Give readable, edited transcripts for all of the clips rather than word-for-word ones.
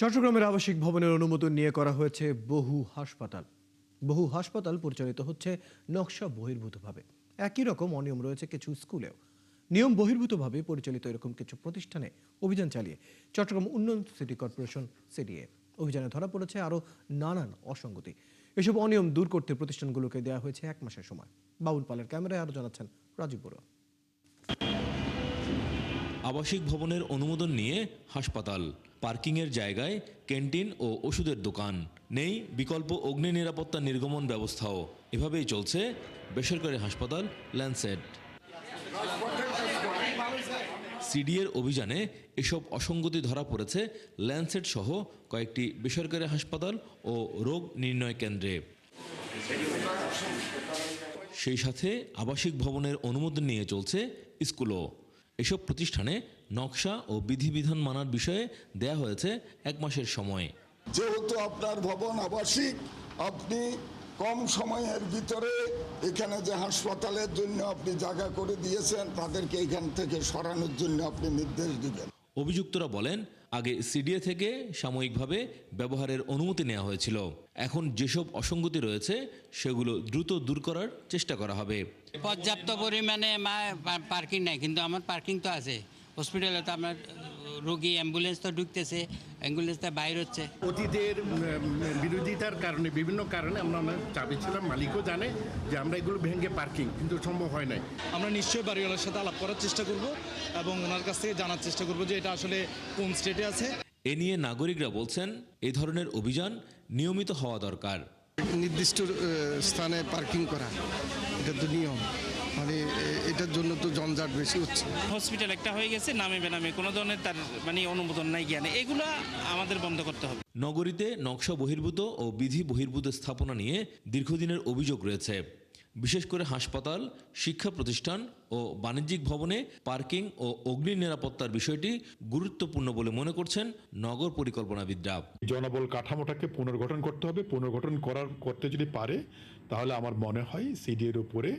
চট্টগ্রামের আবাসিক ভবনের অনুমোদন নিয়ে করা হয়েছে বহু হাসপাতাল পরিচালিত হচ্ছে নকশা বহির্ভূতভাবে। একই রকম অনিয়ম রয়েছে কিছু স্কুলেও। নিয়ম বহির্ভূতভাবে পরিচালিত এরকম কিছু প্রতিষ্ঠানে অভিযান চালিয়ে চট্টগ্রাম উন্নয়ন সিটি কর্পোরেশন সিডিএ অভিযানে ধরা পড়েছে আরও নানান অসঙ্গতি। এসব অনিয়ম দূর করতে প্রতিষ্ঠানগুলোকে দেওয়া হয়েছে 1 মাসের সময়। বাউল পালের ক্যামেরায় আরও জানাচ্ছেন রাজীব বড়ুয়া। আবাসিক ভবনের অনুমোদন নিয়ে হাসপাতাল, পার্কিংয়ের জায়গায় ক্যান্টিন ও ওষুধের দোকান, নেই বিকল্প অগ্নি নিরাপত্তা নির্গমন ব্যবস্থাও। এভাবেই চলছে বেসরকারি হাসপাতাল ল্যান্ডসেট। সিডিএর অভিযানে এসব অসঙ্গতি ধরা পড়েছে ল্যান্ডসেট সহ কয়েকটি বেসরকারি হাসপাতাল ও রোগ নির্ণয় কেন্দ্রে। সেই সাথে আবাসিক ভবনের অনুমোদন নিয়ে চলছে স্কুলও। এসব প্রতিষ্ঠানে নকশা ও বিধিবিধান মানার বিষয়ে দেয়া হয়েছে 1 মাসের সময়। যেহেতু আপনার ভবন আবাসিক, আপনি কম সময়ের ভিতরে এখানে যে হাসপাতালের জন্য আপনি জায়গা করে দিয়েছেন তাদেরকে এখান থেকে সরানোর জন্য আপনি নির্দেশ দিবেন। অভিযুক্তরা বলেন, আগে সিডিএ থেকে সাময়িকভাবে ব্যবহারের অনুমতি নেওয়া হয়েছিল। এখন যেসব অসঙ্গতি রয়েছে সেগুলো দ্রুত দূর করার চেষ্টা করা হবে। পর্যাপ্ত পরিমাণে পার্কিং নাই, কিন্তু আমার পার্কিং তো আছে। হসপিটালে তো আমার রোগী অ্যাম্বুলেন্স তো ঢুকতেছে, অ্যাম্বুলেন্সটা বাইর হচ্ছে। অতীতের বিরোধিতার কারণে বিভিন্ন কারণে আমরা চাপিয়েছিলাম, মালিকও জানে যে আমরা এগুলো ভেঙে পার্কিং, কিন্তু সম্ভব হয় নাই। আমরা নিশ্চয়ই বাড়িওয়ালার সাথে আলাপ করার চেষ্টা করব এবং ওনার কাছ থেকে জানার চেষ্টা করব যে এটা আসলে কোন স্টেটে আছে। এ নিয়ে নাগরিকরা বলছেন, এই ধরনের অভিযান নিয়মিত হওয়া দরকার। নির্দিষ্ট স্থানে পার্কিং করা এটা তো নিয়ম, মানে এটার জন্য তো জঞ্জাট বেশি হচ্ছে। হসপিটাল একটা হয়ে গেছে, নামে বেনামে কোনো ধরনের তার অনুমোদন নাই, জ্ঞানে এগুলো আমাদের বন্ধ করতে হবে। নগরীতে নকশা বহির্ভূত ও বিধি বহির্ভূত স্থাপনা নিয়ে দীর্ঘদিনের অভিযোগ রয়েছে। বিশেষ করে হাসপাতাল, শিক্ষা প্রতিষ্ঠান ও বাণিজ্যিক ভবনে পার্কিং ও অগ্নি নিরাপত্তার বিষয়টি গুরুত্বপূর্ণ বলে মনে করছেন নগর পরিকল্পনাবিদরা। জনবল কাঠামোটাকে পুনর্গঠন করতে হবে। পুনর্গঠন করতে যদি পারে তাহলে আমার মনে হয় সিডিএর উপরে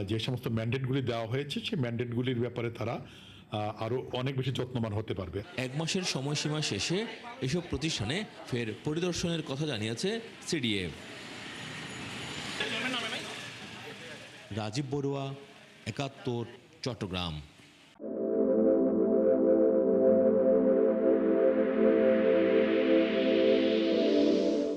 যে সমস্ত ম্যান্ডেটগুলি দেওয়া হয়েছে সেই ম্যান্ডেটগুলির ব্যাপারে তারা আরও অনেক বেশি যত্নবান হতে পারবে। 1 মাসের সময়সীমা শেষে এসব প্রতিষ্ঠানে ফের পরিদর্শনের কথা জানিয়েছে সিডিএ। রাজীব বড়ুয়া, 71, চট্টগ্রাম।